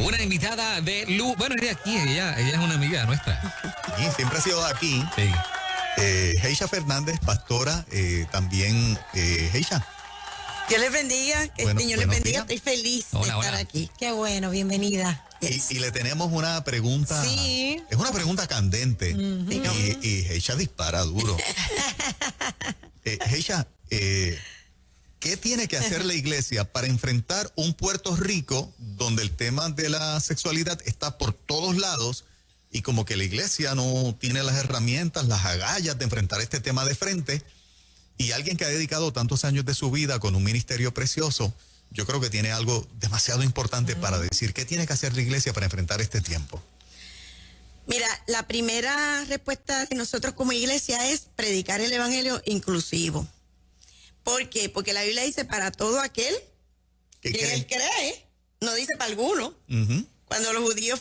una invitada de Lu. Bueno, ella aquí, ella es una amiga nuestra. Sí, siempre ha sido de aquí. Sí. Heisha Fernández, pastora, también Heisha. Dios les bendiga, que Bueno, el Señor les buenos bendiga, días. estoy feliz Hola, de estar hola. aquí. Qué bueno, bienvenida. Y le tenemos una pregunta. Sí. Es una pregunta candente. Y Heisha dispara duro. Heisha, ¿qué tiene que hacer la iglesia para enfrentar un Puerto Rico donde el tema de la sexualidad está por todos lados y como que la iglesia no tiene las herramientas, las agallas de enfrentar este tema de frente? Y alguien que ha dedicado tantos años de su vida con un ministerio precioso, yo creo que tiene algo demasiado importante para decir qué tiene que hacer la iglesia para enfrentar este tiempo. Mira, la primera respuesta de nosotros como iglesia es predicar el evangelio inclusivo. ¿Por qué? Porque la Biblia dice para todo aquel ¿Qué que creen? él cree, no dice para alguno. Ujú. Cuando los judíos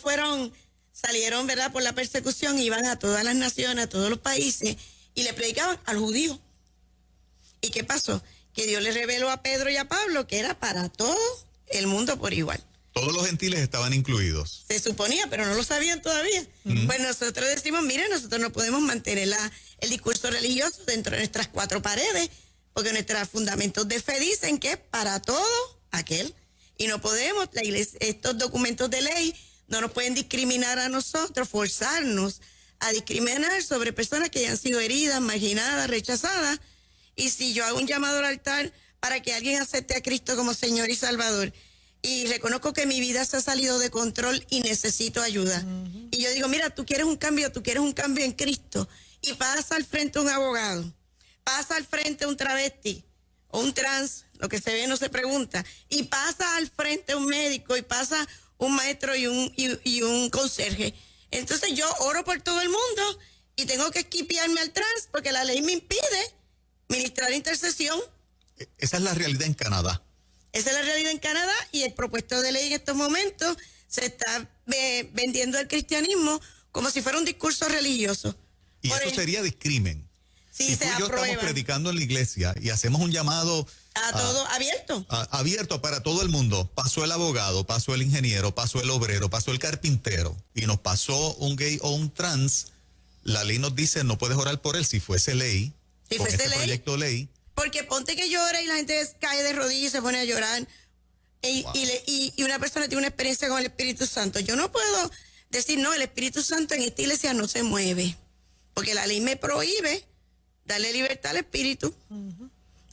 salieron, ¿verdad?, por la persecución, iban a todas las naciones, a todos los países, y le predicaban al judío. ¿Y qué pasó? Que Dios le reveló a Pedro y a Pablo que era para todo el mundo por igual. Todos los gentiles estaban incluidos. Se suponía, pero no lo sabían todavía. Pues nosotros decimos, mire, nosotros no podemos mantener el discurso religioso dentro de nuestras cuatro paredes, porque nuestros fundamentos de fe dicen que es para todo aquel. Y no podemos, la iglesia, estos documentos de ley no nos pueden discriminar a nosotros, forzarnos a discriminar sobre personas que ya han sido heridas, marginadas, rechazadas. Y si yo hago un llamado al altar para que alguien acepte a Cristo como Señor y Salvador, y reconozco que mi vida se ha salido de control y necesito ayuda. Y yo digo, mira, tú quieres un cambio en Cristo. Y pasa al frente un abogado, pasa al frente un travesti o un trans, lo que se ve no se pregunta, y pasa al frente un médico y pasa un maestro y un conserje. Entonces yo oro por todo el mundo y tengo que esquipearme al trans porque la ley me impide ministrar intercesión. Esa es la realidad en Canadá. Esa es la realidad en Canadá y el propuesto de ley en estos momentos se está vendiendo el cristianismo como si fuera un discurso religioso. Y eso sería discrimen. Sí, Si se tú y yo aprueba. estamos predicando en la iglesia y hacemos un llamado A todo abierto. abierto para todo el mundo, pasó el abogado, pasó el ingeniero, pasó el obrero, pasó el carpintero y nos pasó un gay o un trans, la ley nos dice no puedes orar por él si fuese ley, Si con fuese este ley. proyecto ley. Porque ponte que llora y la gente cae de rodillas y se pone a llorar. Y una persona tiene una experiencia con el Espíritu Santo. Yo no puedo decir, no, el Espíritu Santo en esta iglesia no se mueve. Porque la ley me prohíbe darle libertad al Espíritu.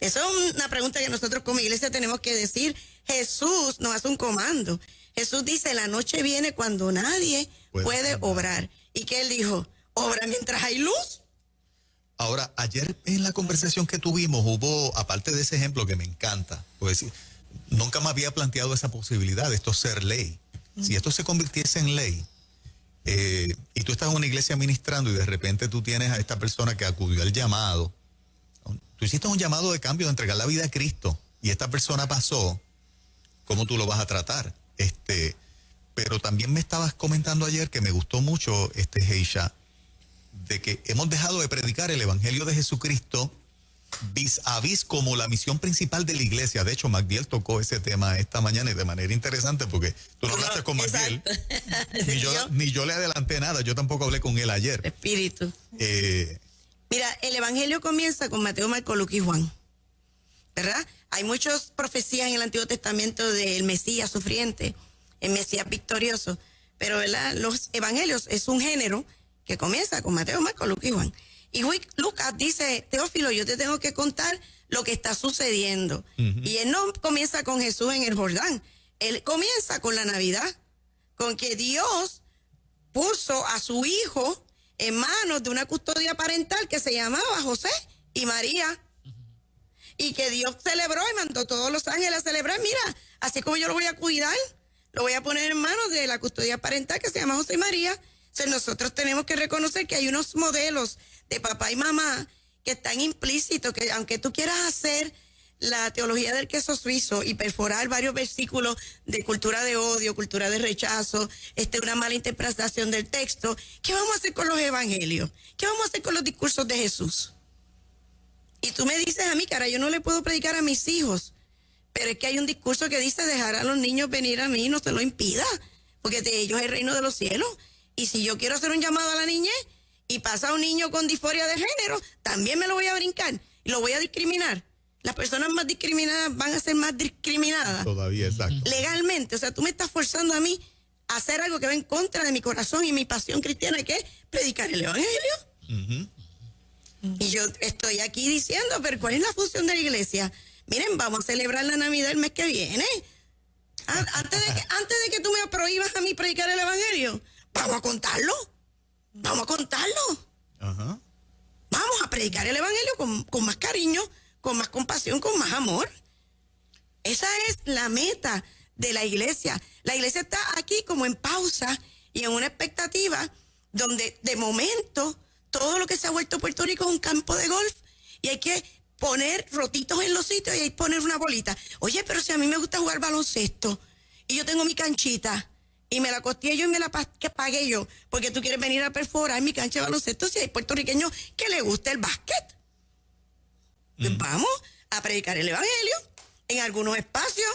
Eso es una pregunta que nosotros como iglesia tenemos que decir. Jesús nos hace un comando. Jesús dice, la noche viene cuando nadie puede obrar. ¿Y qué él dijo? Obra mientras hay luz. Ahora, ayer en la conversación que tuvimos hubo, aparte de ese ejemplo que me encanta, pues nunca me había planteado esa posibilidad de esto ser ley. Si esto se convirtiese en ley, y tú estás en una iglesia ministrando y de repente tú tienes a esta persona que acudió al llamado, tú hiciste un llamado de cambio, de entregar la vida a Cristo, y esta persona pasó, ¿cómo tú lo vas a tratar? Pero también me estabas comentando ayer que me gustó mucho, Heisha, de que hemos dejado de predicar el Evangelio de Jesucristo vis a vis como la misión principal de la iglesia. De hecho, Magdiel tocó ese tema esta mañana y de manera interesante porque tú no hablaste con Magdiel. Ni yo le adelanté nada, yo tampoco hablé con él ayer. Espíritu. Mira, el Evangelio comienza con Mateo, Marcos, Lucas y Juan, ¿verdad? Hay muchas profecías en el Antiguo Testamento del Mesías sufriente, el Mesías victorioso, pero ¿verdad? Los Evangelios es un género que comienza con Mateo, Marcos, Lucas y Juan. Y Lucas dice, Teófilo, yo te tengo que contar lo que está sucediendo. Y él no comienza con Jesús en el Jordán, él comienza con la Navidad, con que Dios puso a su hijo en manos de una custodia parental que se llamaba José y María. Y que Dios celebró y mandó todos los ángeles a celebrar. Mira, así como yo lo voy a cuidar, lo voy a poner en manos de la custodia parental que se llama José y María. Entonces nosotros tenemos que reconocer que hay unos modelos de papá y mamá que están implícitos, que aunque tú quieras hacer la teología del queso suizo y perforar varios versículos de cultura de odio, cultura de rechazo, una mala interpretación del texto, ¿qué vamos a hacer con los evangelios? ¿Qué vamos a hacer con los discursos de Jesús? Y tú me dices a mí, cara, yo no le puedo predicar a mis hijos, pero es que hay un discurso que dice dejar a los niños venir a mí, no se lo impida. porque de ellos es el reino de los cielos. Y si yo quiero hacer un llamado a la niñez y pasa un niño con disforia de género, también me lo voy a brincar y lo voy a discriminar. Las personas más discriminadas van a ser más discriminadas. Todavía, exacto. Legalmente. O sea, tú me estás forzando a mí a hacer algo que va en contra de mi corazón y mi pasión cristiana, que es predicar el evangelio. Ujú. Y yo estoy aquí diciendo, pero ¿cuál es la función de la iglesia? Miren, vamos a celebrar la Navidad el mes que viene. Antes de que tú me prohíbas a mí predicar el evangelio, vamos a contarlo. Vamos a contarlo. Ajá. Vamos a predicar el evangelio con más cariño, con más compasión, con más amor. Esa es la meta de la iglesia. La iglesia está aquí como en pausa y en una expectativa donde de momento todo lo que se ha vuelto Puerto Rico es un campo de golf y hay que poner rotitos en los sitios y hay que poner una bolita. Oye, pero si a mí me gusta jugar baloncesto y yo tengo mi canchita y me la costeé yo y me la pagué yo, porque tú quieres venir a perforar mi cancha de baloncesto si hay puertorriqueños que les gusta el básquet. Pues vamos a predicar el evangelio. En algunos espacios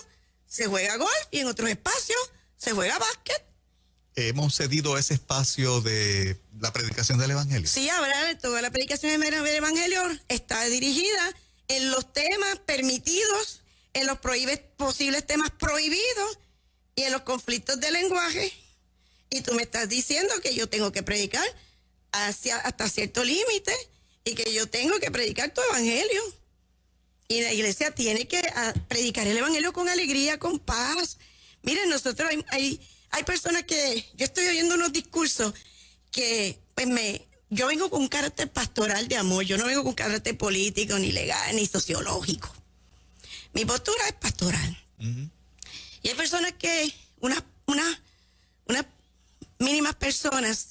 se juega golf y en otros espacios se juega básquet. Hemos cedido ese espacio de la predicación del evangelio. Sí, habrá toda la predicación del evangelio está dirigida en los temas permitidos, en los posibles temas prohibidos y en los conflictos de lenguaje. Y tú me estás diciendo que yo tengo que predicar hasta cierto límite y que yo tengo que predicar tu evangelio. Y la iglesia tiene que predicar el evangelio con alegría, con paz. Miren, nosotros hay personas que, yo estoy oyendo unos discursos que, pues yo vengo con un carácter pastoral de amor, yo no vengo con un carácter político, ni legal, ni sociológico. Mi postura es pastoral. Uh-huh. Y hay personas que, unas mínimas personas,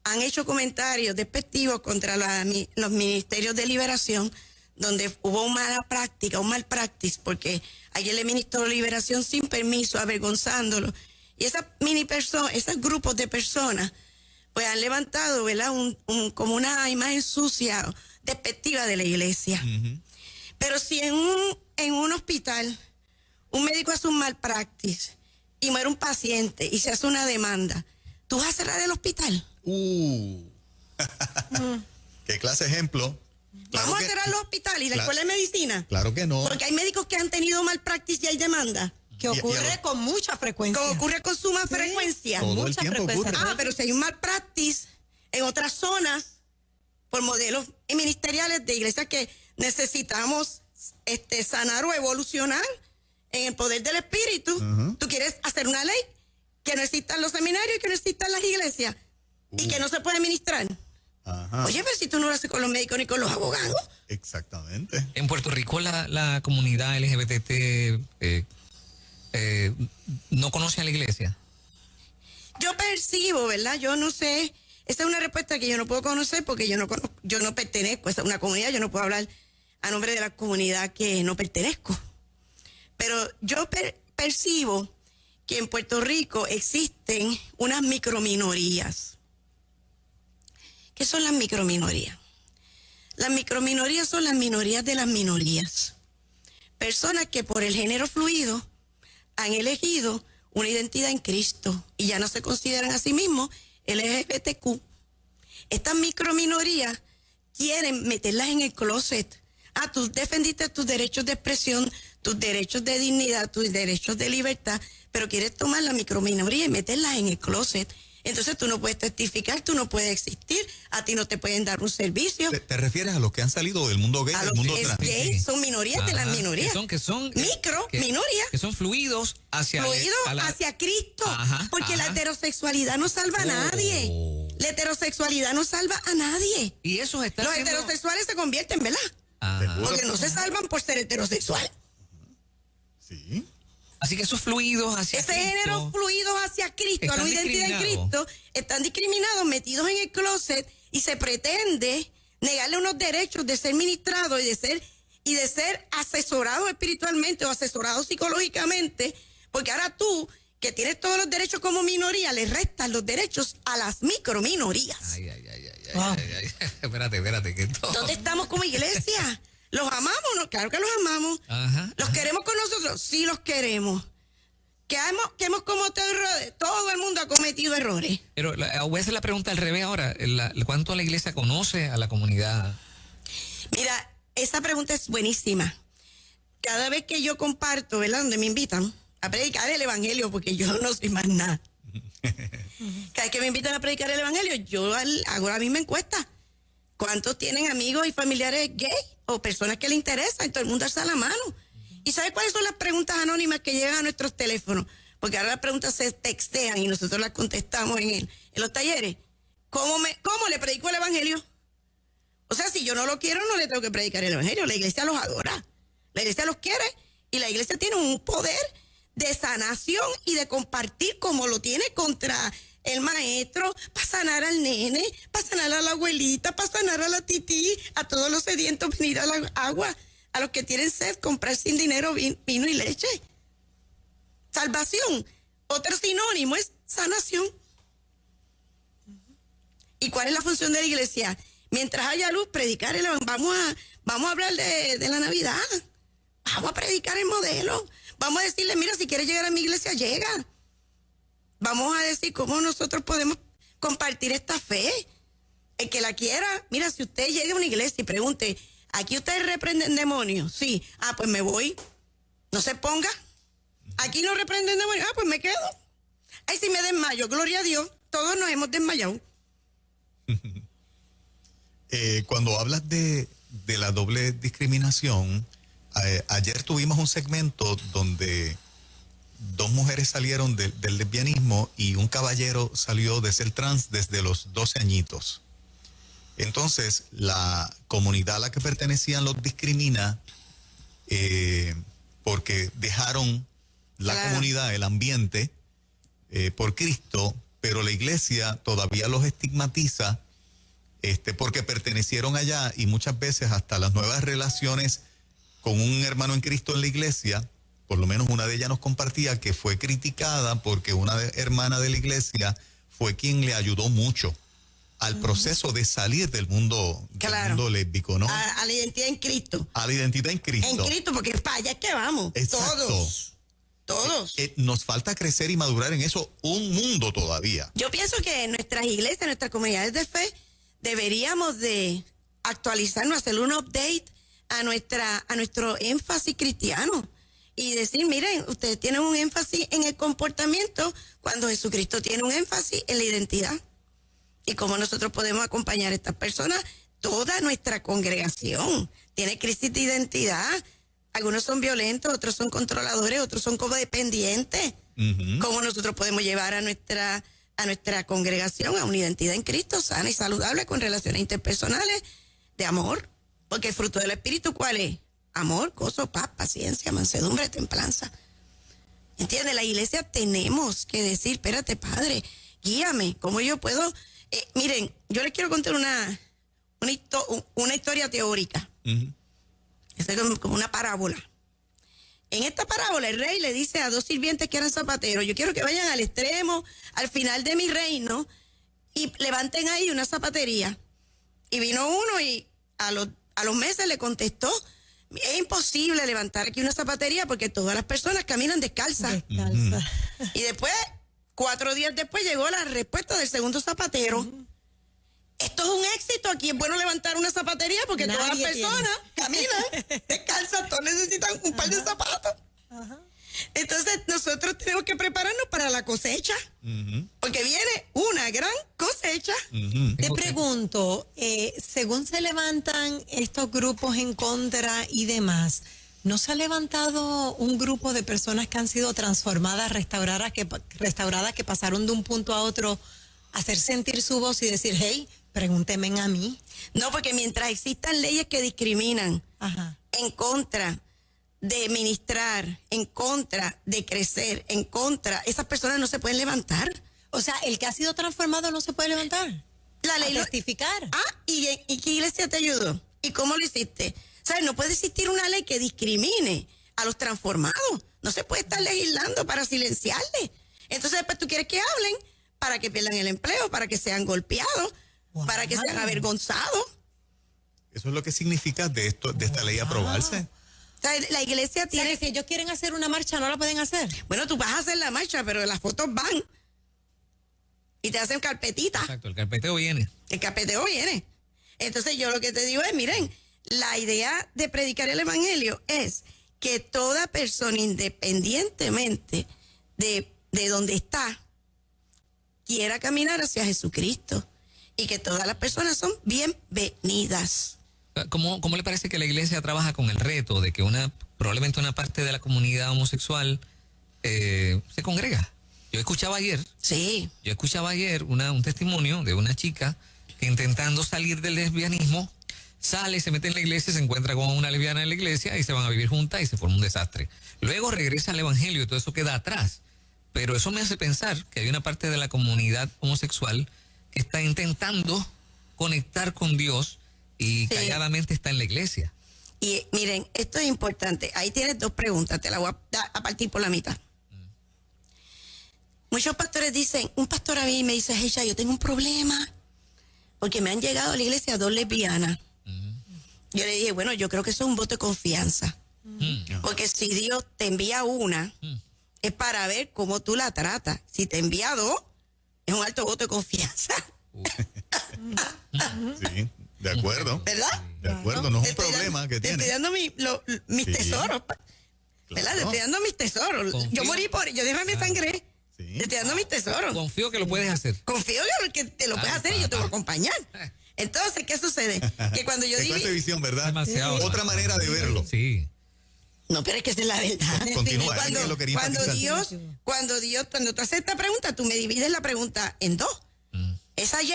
han hecho comentarios despectivos contra los ministerios de liberación, donde hubo una mala práctica, un mal practice, porque ayer le ministró liberación sin permiso, avergonzándolo. Y esos grupos de personas, pues han levantado, ¿verdad?, como una imagen sucia, despectiva de la iglesia. Uh-huh. Pero si en un hospital un médico hace un mal practice y muere un paciente y se hace una demanda, ¿tú vas a cerrar el hospital? ¿Qué clase de ejemplo? Claro ¿Vamos que, a cerrar los hospitales y la escuela de medicina? Claro que no. Porque hay médicos que han tenido mal practice y hay demanda. Que ocurre con mucha frecuencia. Que ocurre con suma frecuencia. Todo el mucha tiempo frecuencia. ocurre. Pero si hay un mal practice en otras zonas, por modelos ministeriales de iglesias que necesitamos sanar o evolucionar en el poder del Espíritu, Uh-huh. tú quieres hacer una ley que no existan los seminarios, que no existan las iglesias y que no se puede ministrar. Ajá. Oye, pero si tú no lo haces con los médicos ni con los abogados. Exactamente. En Puerto Rico la comunidad LGBT no conoce a la iglesia. Yo percibo, ¿verdad? Yo no sé. Esa es una respuesta que yo no puedo conocer porque yo no pertenezco a una comunidad. Yo no puedo hablar a nombre de la comunidad que no pertenezco. Pero yo percibo que en Puerto Rico existen unas microminorías. ¿Qué son las microminorías? Las microminorías son las minorías de las minorías. Personas que por el género fluido han elegido una identidad en Cristo y ya no se consideran a sí mismos LGBTQ. Estas microminorías quieren meterlas en el closet. Tú defendiste tus derechos de expresión, tus derechos de dignidad, tus derechos de libertad, pero quieres tomar la microminoría y meterlas en el closet. Entonces tú no puedes testificar, tú no puedes existir, a ti no te pueden dar un servicio. ¿Te refieres a los que han salido del mundo gay, A del los mundo que es trans? gay, son minorías de las minorías. Que son Microminorías. Que son fluidos hacia hacia Cristo. Ajá, porque la ajá. heterosexualidad no salva a nadie. La heterosexualidad no salva a nadie. Y eso está Los heterosexuales se convierten, ¿verdad? Ajá. Porque no se salvan por ser heterosexual. Sí. Así que esos fluidos hacia Ese Cristo género fluido hacia Cristo, a están la identidad en discriminados. Cristo, están discriminados, metidos en el closet y se pretende negarle unos derechos de ser ministrado y de ser asesorado espiritualmente o asesorado psicológicamente, porque ahora tú, que tienes todos los derechos como minoría, le restas los derechos a las microminorías. Ay. Wow. Ay. Espérate, que todo. ¿Dónde estamos como iglesia? ¿Los amamos? No, claro que los amamos. Ajá, ¿Los queremos con nosotros? Sí, los queremos. que hemos cometido errores. Todo el mundo ha cometido errores. Pero voy a hacer la pregunta al revés ahora. ¿Cuánto la iglesia conoce a la comunidad? Mira, esa pregunta es buenísima. Cada vez que yo comparto, ¿verdad? Donde me invitan a predicar el evangelio, porque yo no soy más nada. Cada vez que me invitan a predicar el evangelio, yo hago la misma encuesta. ¿Cuántos tienen amigos y familiares gays o personas que les interesan? Y todo el mundo alza la mano. ¿Y sabes cuáles son las preguntas anónimas que llegan a nuestros teléfonos? Porque ahora las preguntas se textean y nosotros las contestamos en los talleres. ¿Cómo le predico el evangelio? O sea, si yo no lo quiero, no le tengo que predicar el evangelio. La iglesia los adora. La iglesia los quiere y la iglesia tiene un poder de sanación y de compartir como lo tiene contra el maestro, para sanar al nene, para sanar a la abuelita, para sanar a la tití, a todos los sedientos venir a la agua, a los que tienen sed, comprar sin dinero vino y leche. Salvación. Otro sinónimo es sanación. ¿Y cuál es la función de la iglesia? Mientras haya luz, predicar el evangelio. Vamos a hablar de la Navidad. Vamos a predicar el modelo. Vamos a decirle, mira, si quieres llegar a mi iglesia, llega. Vamos a decir cómo nosotros podemos compartir esta fe. El que la quiera, mira, si usted llega a una iglesia y pregunte, ¿aquí ustedes reprenden demonios? Sí. Ah, pues me voy. No se ponga. Aquí no reprenden demonios. Ah, pues me quedo. Ay, si me desmayo, gloria a Dios. Todos nos hemos desmayado. Cuando hablas de la doble discriminación, ayer tuvimos un segmento donde dos mujeres salieron del lesbianismo y un caballero salió de ser trans desde los 12 añitos. Entonces, la comunidad a la que pertenecían los discrimina porque dejaron la comunidad, el ambiente, por Cristo, pero la iglesia todavía los estigmatiza porque pertenecieron allá y muchas veces hasta las nuevas relaciones con un hermano en Cristo en la iglesia, por lo menos una de ellas nos compartía que fue criticada porque una hermana de la iglesia fue quien le ayudó mucho al proceso de salir del mundo lésbico, ¿no? A la identidad en Cristo. A la identidad en Cristo. En Cristo, porque para allá es que vamos. Exacto. Todos. Nos falta crecer y madurar en eso un mundo todavía. Yo pienso que en nuestras iglesias, en nuestras comunidades de fe, deberíamos de actualizarnos, hacer un update a nuestro énfasis cristiano y decir, miren, ustedes tienen un énfasis en el comportamiento cuando Jesucristo tiene un énfasis en la identidad. Y cómo nosotros podemos acompañar a estas personas. Toda nuestra congregación tiene crisis de identidad. Algunos son violentos, otros son controladores, otros son codependientes. ¿Cómo nosotros podemos llevar a nuestra congregación a una identidad en Cristo sana y saludable con relaciones interpersonales de amor? Porque el fruto del Espíritu, ¿cuál es? Amor, gozo, paz, paciencia, mansedumbre, templanza. ¿Entiendes? La iglesia tenemos que decir, espérate, Padre, guíame, ¿cómo yo puedo? Miren, yo les quiero contar una historia teórica. Es como una parábola. En esta parábola el rey le dice a dos sirvientes que eran zapateros, yo quiero que vayan al extremo, al final de mi reino, y levanten ahí una zapatería. Y vino uno y a los meses le contestó, es imposible levantar aquí una zapatería porque todas las personas caminan descalzas. Y después, 4 días después, llegó la respuesta del segundo zapatero. Esto es un éxito, aquí es bueno levantar una zapatería porque todas las personas caminan descalzas, todos necesitan un par de zapatos. Entonces nosotros tenemos que prepararnos para la cosecha, porque viene una gran cosecha. Te pregunto, según se levantan estos grupos en contra y demás, ¿no se ha levantado un grupo de personas que han sido transformadas, restauradas, que pasaron de un punto a otro a hacer sentir su voz y decir, hey, pregúntenme a mí? No, porque mientras existan leyes que discriminan en contra de ministrar, en contra de crecer, en contra, esas personas no se pueden levantar. O sea, el que ha sido transformado no se puede levantar. La ley a testificar. ¿Y qué iglesia te ayudó? ¿Y cómo lo hiciste? ¿Sabes? No puede existir una ley que discrimine a los transformados. No se puede estar legislando para silenciarles. Entonces después tú quieres que hablen para que pierdan el empleo, para que sean golpeados, para que sean avergonzados. Eso es lo que significa de esta ley aprobarse. sea, la iglesia O sea, tiene... que si ellos quieren hacer una marcha, no la pueden hacer. Bueno, tú vas a hacer la marcha, pero las fotos van. Y te hacen carpetita. Exacto, el carpeteo viene. El carpeteo viene. Entonces yo lo que te digo es, miren, la idea de predicar el evangelio es que toda persona, independientemente de donde está, quiera caminar hacia Jesucristo. Y que todas las personas son bienvenidas. ¿Cómo le parece que la iglesia trabaja con el reto de que probablemente una parte de la comunidad homosexual se congrega? Yo escuchaba ayer un testimonio de una chica que intentando salir del lesbianismo, sale, se mete en la iglesia, se encuentra con una lesbiana en la iglesia y se van a vivir juntas y se forma un desastre. Luego regresa al evangelio y todo eso queda atrás. Pero eso me hace pensar que hay una parte de la comunidad homosexual que está intentando conectar con Dios y calladamente está en la iglesia. Y miren, esto es importante. Ahí tienes dos preguntas, te las voy a partir por la mitad. Muchos pastores dicen, un pastor a mí me dice, hey, yo tengo un problema, porque me han llegado a la iglesia 2 lesbianas. Yo le dije, bueno, yo creo que eso es un voto de confianza. Porque si Dios te envía una, es para ver cómo tú la tratas. Si te envía 2, es un alto voto de confianza. Sí, de acuerdo. ¿Verdad? De acuerdo, no es un problema que tiene. Te estoy dando mis tesoros. ¿Verdad? Te estoy dando mis tesoros. Confío. Yo morí por yo déjame sangre. Sí. Te estoy dando mis tesoros. Confío que lo puedes hacer. Confío que te lo puedes hacer y yo te voy a acompañar. Entonces, ¿qué sucede? Que cuando yo Qué digo... clase de visión, ¿verdad? Demasiado. Otra manera de verlo. Sí. No, pero es que esa es la verdad. Continúa, es que lo quería cuando enfatizar. cuando tú haces esta pregunta, tú me divides la pregunta en 2. Esa Y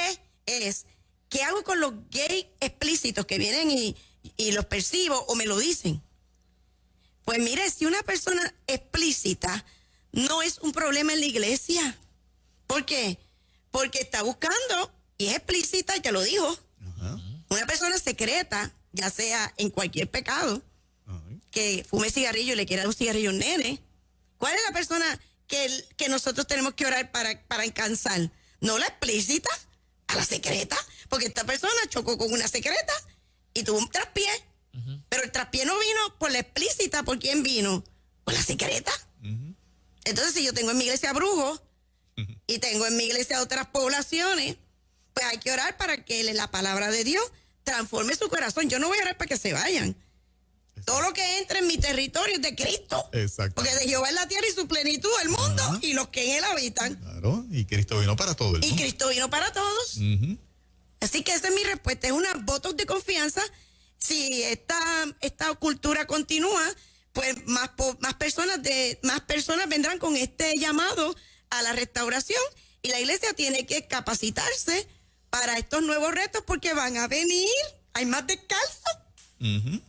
es, ¿qué hago con los gays explícitos que vienen y los percibo o me lo dicen? Pues mire, si una persona explícita no es un problema en la iglesia. ¿Por qué? Porque está buscando y es explícita y te lo dijo. Ajá. Una persona secreta, ya sea en cualquier pecado, que fume cigarrillo y le quiera dar un cigarrillo a un nene. ¿Cuál es la persona que nosotros tenemos que orar para alcanzar? No la explícita, a la secreta, porque esta persona chocó con una secreta y tuvo un traspié. Pero el traspié no vino por la explícita, ¿por quién vino? Por la secreta. Entonces, si yo tengo en mi iglesia brujos y tengo en mi iglesia otras poblaciones, pues hay que orar para que la palabra de Dios transforme su corazón. Yo no voy a orar para que se vayan. Todo lo que entre en mi territorio es de Cristo. Exacto. Porque de Jehová es la tierra y su plenitud, el mundo y los que en él habitan. Claro, y Cristo vino para todo el Y mundo. Cristo vino para todos. Así que esa es mi respuesta. Es una votos de confianza. Si esta cultura continúa, pues más personas vendrán con este llamado a la restauración. Y la iglesia tiene que capacitarse para estos nuevos retos porque van a venir. Hay más descalzos.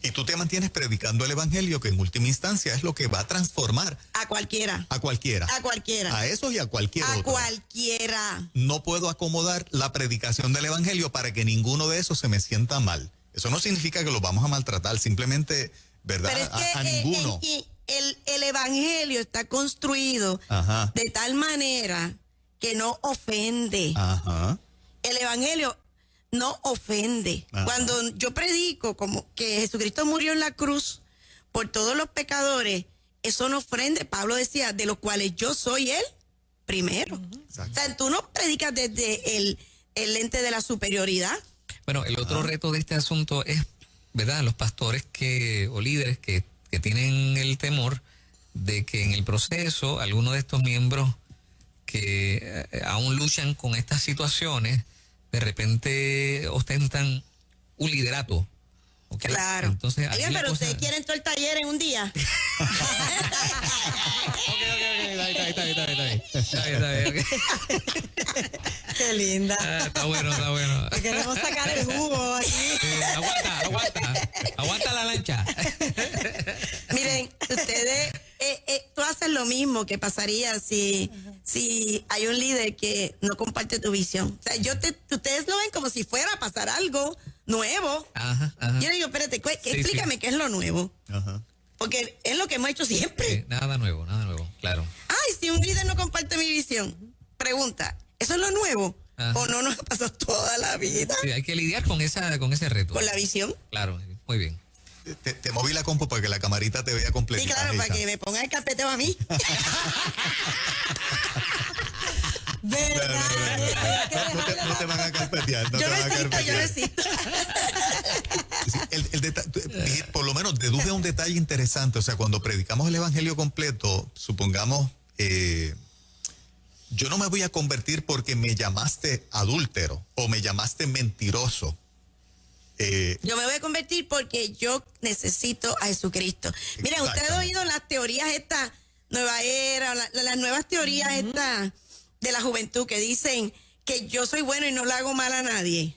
Y tú te mantienes predicando el evangelio, que en última instancia es lo que va a transformar A cualquiera. a cualquiera. A cualquiera. A esos y a cualquier A otro. cualquiera. No puedo acomodar la predicación del evangelio para que ninguno de esos se me sienta mal. Eso no significa que los vamos a maltratar, simplemente, ¿verdad? Pero es que a ninguno. el evangelio está construido Ajá. de tal manera que no ofende. Ajá. El evangelio no ofende. Ajá. Cuando yo predico como que Jesucristo murió en la cruz por todos los pecadores, eso no ofende. Pablo decía, de los cuales yo soy el primero. Exacto. O sea, tú no predicas desde el lente de la superioridad. Bueno, el otro reto de este asunto es, ¿verdad? Los pastores o líderes que tienen el temor de que en el proceso algunos de estos miembros que aún luchan con estas situaciones, de repente ostentan un liderato. ¿Okay? Claro. Entonces, Oigan, pero ustedes quieren todo el taller en un día. Está bien. Qué linda. Está bueno. Que queremos sacar el jugo aquí. Aguanta la lancha. Miren, ustedes, tú haces lo mismo que pasaría si hay un líder que no comparte tu visión. O sea, ustedes lo ven como si fuera a pasar algo nuevo. Ajá. Yo le digo, espérate, Sí, explícame qué es lo nuevo. Ajá. Porque es lo que hemos hecho siempre. Nada nuevo, claro. Ay, si un líder no comparte mi visión, pregunta, ¿eso es lo nuevo? Ajá. ¿O no nos ha pasado toda la vida Sí, hay que lidiar con ese reto. con la visión? Claro, muy bien. Te moví la compu para que la camarita te vea completa. Sí, claro, para que me ponga el carpeteo a mí. ¿Verdad? No te van a carpetear. Yo necesito. Sí, por lo menos deduje un detalle interesante. O sea, cuando predicamos el evangelio completo, supongamos, yo no me voy a convertir porque me llamaste adúltero o me llamaste mentiroso. Yo me voy a convertir porque yo necesito a Jesucristo. Miren, ustedes han oído las teorías estas, nueva era, las nuevas teorías estas de la juventud que dicen que yo soy bueno y no le hago mal a nadie.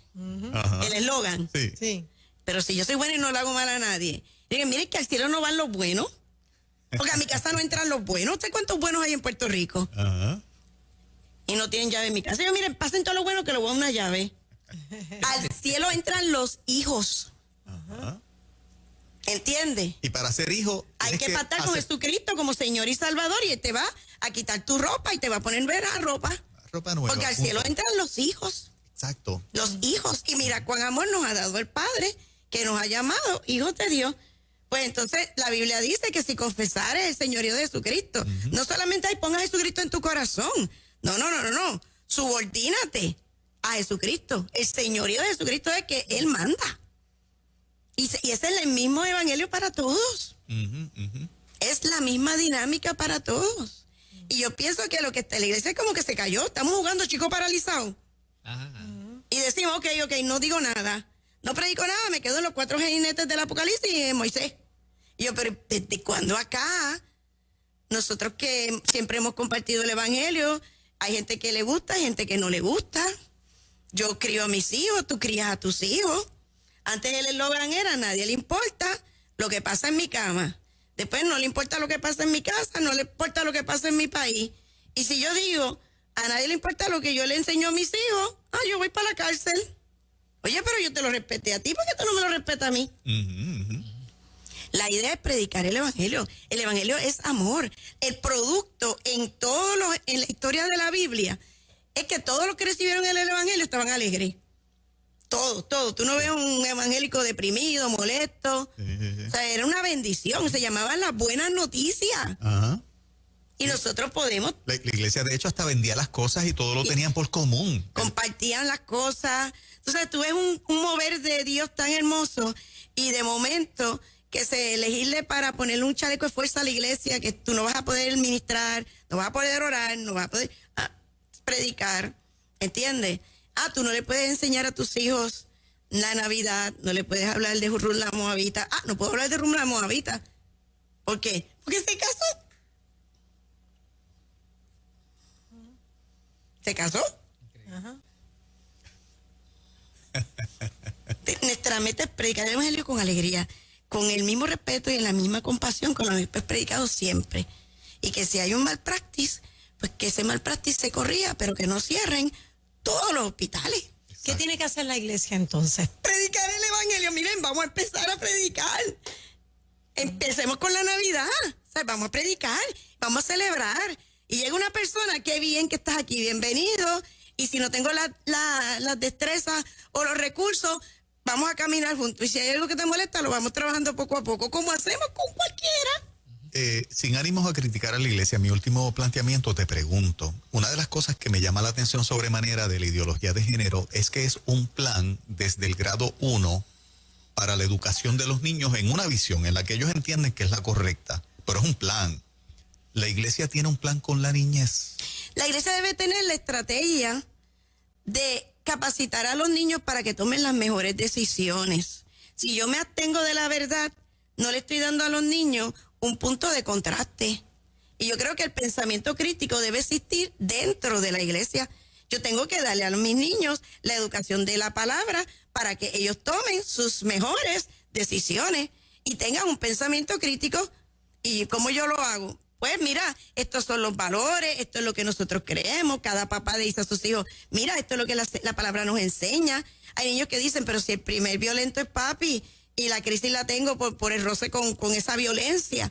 Ajá. El eslogan. Sí. Pero si yo soy bueno y no le hago mal a nadie. Miren que al cielo no van los buenos. Porque a mi casa no entran los buenos. ¿Usted cuántos buenos hay en Puerto Rico? Ajá. Y no tienen llave en mi casa. Yo, miren, pasen todos los buenos que les voy a dar una llave. Al cielo entran los hijos. Ajá. ¿Entiende? Y para ser hijo Hay que pactar con Jesucristo como Señor y Salvador y Él te va a quitar tu ropa y te va a poner nueva ropa. Ropa nueva. Porque al cielo entran los hijos. Exacto. Los hijos. Y mira cuán amor nos ha dado el Padre, que nos ha llamado hijos de Dios. Pues entonces la Biblia dice que si confesares el señorío de Jesucristo, no solamente ahí ponga a Jesucristo en tu corazón. No. Subordínate a Jesucristo. El señorío de Jesucristo es que Él manda. Y ese es el mismo evangelio para todos. Es la misma dinámica para todos. Y yo pienso que lo que está en la iglesia es como que se cayó. Estamos jugando chico paralizado. Y decimos, ok, no digo nada. No predico nada, me quedo en los 4 jinetes del Apocalipsis y en Moisés. Y yo, pero ¿desde cuándo acá? Nosotros que siempre hemos compartido el evangelio, hay gente que le gusta, hay gente que no le gusta. Yo crío a mis hijos, tú crías a tus hijos. Antes el eslogan era, nadie le importa lo que pasa en mi cama. Después no le importa lo que pasa en mi casa, no le importa lo que pasa en mi país. Y si yo digo, a nadie le importa lo que yo le enseño a mis hijos, yo voy para la cárcel. Oye, pero yo te lo respeté a ti, ¿por qué tú no me lo respetas a mí? La idea es predicar el evangelio. El evangelio es amor. El producto en la historia de la Biblia es que todos los que recibieron el evangelio estaban alegres. Todo. Tú no ves un evangélico deprimido, molesto. Sí. O sea, era una bendición. Se llamaban las buenas noticias. Ajá. Y nosotros podemos... La iglesia, de hecho, hasta vendía las cosas y todo lo tenían por común. Compartían las cosas. Entonces, tú ves un mover de Dios tan hermoso y de momento que se elegirle para ponerle un chaleco de fuerza a la iglesia, que tú no vas a poder ministrar, no vas a poder orar, no vas a poder predicar. ¿Entiendes? Tú no le puedes enseñar a tus hijos la Navidad, no le puedes hablar de Ruth la Moabita. No puedo hablar de Ruth la Moabita. ¿Por qué? Porque se casó. ¿Se casó? Ajá. Nuestra meta es predicar el evangelio con alegría, con el mismo respeto y en la misma compasión con lo que es predicado siempre. Y que si hay un malpractice, pues que ese malpractice se corría, pero que no cierren todos los hospitales. Exacto. ¿Qué tiene que hacer la iglesia entonces? Predicar el evangelio. Miren, vamos a empezar a predicar. Empecemos con la Navidad. O sea, vamos a predicar, vamos a celebrar. Y llega una persona, qué bien que estás aquí, bienvenido. Y si no tengo las destrezas o los recursos, vamos a caminar juntos. Y si hay algo que te molesta, lo vamos trabajando poco a poco, como hacemos con cualquiera. Sin ánimos a criticar a la iglesia, mi último planteamiento, te pregunto, una de las cosas que me llama la atención sobremanera de la ideología de género es que es un plan desde el grado 1 para la educación de los niños en una visión en la que ellos entienden que es la correcta, pero es un plan. ¿La iglesia tiene un plan con la niñez? La iglesia debe tener la estrategia de capacitar a los niños para que tomen las mejores decisiones. Si yo me abstengo de la verdad, no le estoy dando a los niños un punto de contraste. Y yo creo que el pensamiento crítico debe existir dentro de la iglesia. Yo tengo que darle a mis niños la educación de la palabra para que ellos tomen sus mejores decisiones y tengan un pensamiento crítico. ¿Y cómo yo lo hago? Pues mira, estos son los valores, esto es lo que nosotros creemos. Cada papá le dice a sus hijos, mira, esto es lo que la palabra nos enseña. Hay niños que dicen, pero si el primer violento es papi y la crisis la tengo por el roce con esa violencia.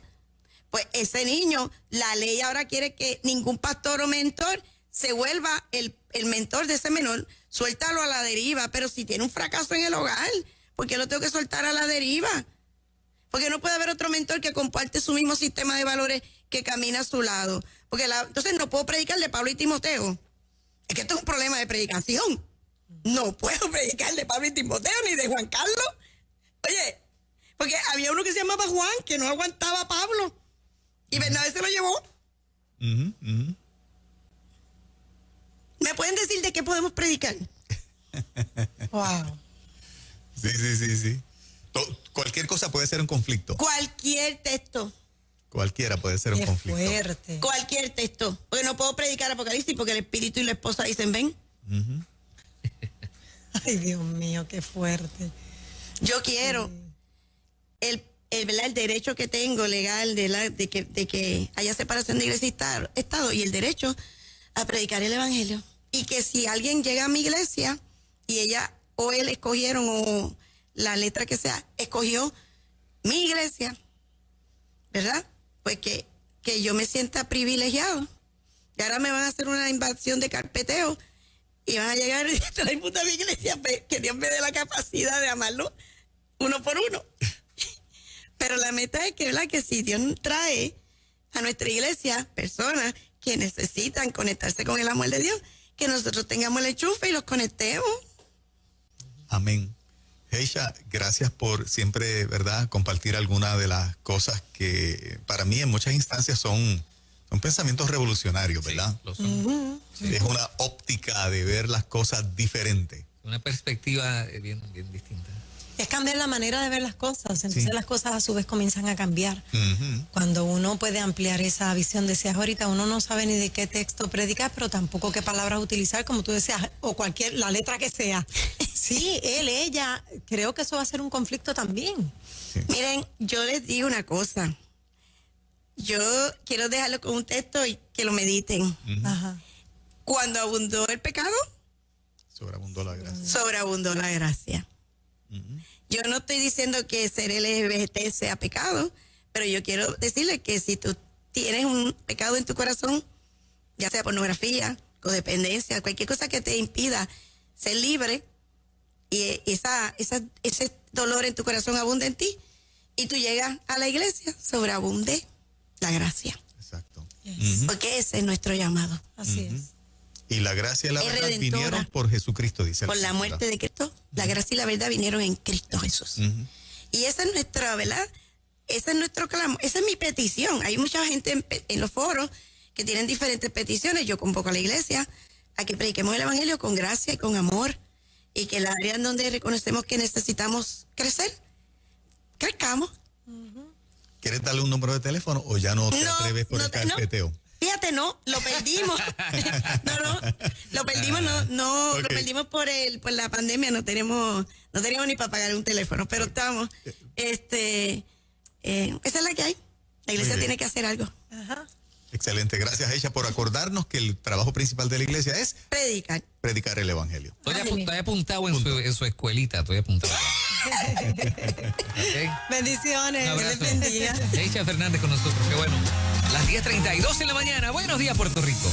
Pues ese niño, la ley ahora quiere que ningún pastor o mentor se vuelva el mentor de ese menor. Suéltalo a la deriva, pero si tiene un fracaso en el hogar, ¿por qué lo tengo que soltar a la deriva? Porque no puede haber otro mentor que comparte su mismo sistema de valores que camina a su lado. Porque entonces no puedo predicar de Pablo y Timoteo. Es que esto es un problema de predicación. No puedo predicar de Pablo y Timoteo ni de Juan Carlos. Oye, porque había uno que se llamaba Juan, que no aguantaba a Pablo. Y Bernabé se lo llevó. ¿Me pueden decir de qué podemos predicar? Wow. Sí. Cualquier cosa puede ser un conflicto. Cualquier texto. Cualquiera puede ser un conflicto. Fuerte. Cualquier texto. Porque no puedo predicar Apocalipsis porque el espíritu y la esposa dicen ven. Ay, Dios mío, qué fuerte. Yo quiero ¿verdad? El derecho que tengo legal de que haya separación de iglesia y Estado y el derecho a predicar el evangelio. Y que si alguien llega a mi iglesia y ella o él escogieron o la letra que sea, escogió mi iglesia, ¿verdad? Pues que yo me sienta privilegiado. Y ahora me van a hacer una invasión de carpeteo y van a llegar y todo el mundo a mi iglesia, que Dios me dé la capacidad de amarlo uno por uno. Pero la meta es que, ¿verdad? Que si Dios trae a nuestra iglesia personas que necesitan conectarse con el amor de Dios, que nosotros tengamos el enchufe y los conectemos. Amén. Heisha, gracias por siempre, ¿verdad?, compartir algunas de las cosas que para mí en muchas instancias son pensamientos revolucionarios, ¿verdad? Sí, lo son. Sí. Es una óptica de ver las cosas diferente. Una perspectiva bien distinta. Es cambiar la manera de ver las cosas, entonces Sí. las cosas a su vez comienzan a cambiar. Cuando uno puede ampliar esa visión, decías ahorita, uno no sabe ni de qué texto predicar, pero tampoco qué palabras utilizar, como tú decías, o la letra que sea. Sí, él, ella, creo que eso va a ser un conflicto también. Sí. Miren, yo les digo una cosa. Yo quiero dejarlo con un texto y que lo mediten. Ajá. Cuando abundó el pecado, Sobreabundó la gracia. sobreabundó la gracia. Yo no estoy diciendo que ser LGBT sea pecado, pero yo quiero decirle que si tú tienes un pecado en tu corazón, ya sea pornografía, codependencia, cualquier cosa que te impida ser libre, y ese dolor en tu corazón abunda en ti, y tú llegas a la iglesia, sobreabunde la gracia. Exacto. Porque ese es nuestro llamado. Así es. Y la gracia y la Es verdad redentora. vinieron por Jesucristo, dice el Por la Señor, muerte de Cristo, la gracia y la verdad vinieron en Cristo Jesús. Y esa es nuestra, ¿verdad? Ese es nuestro clamor, esa es mi petición. Hay mucha gente en los foros que tienen diferentes peticiones. Yo convoco a la iglesia a que prediquemos el evangelio con gracia y con amor, y que el área en donde reconocemos que necesitamos crecer, crezcamos. ¿Quieres darle un número de teléfono o ya no te atreves por el carpeteo? Fíjate, no, lo perdimos. Lo perdimos, lo perdimos por la pandemia, no teníamos ni para pagar un teléfono, pero estamos, esa es la que hay. La iglesia tiene que hacer algo. Ajá. Excelente, gracias Heisha por acordarnos que el trabajo principal de la iglesia es Predicar. el evangelio. Estoy apuntado en su escuelita, estoy apuntado. Okay. Bendiciones, Un que les abrazo. bendiga. Heisha Fernández con nosotros, qué bueno. Las 10:32 en la mañana. Buenos días, Puerto Rico.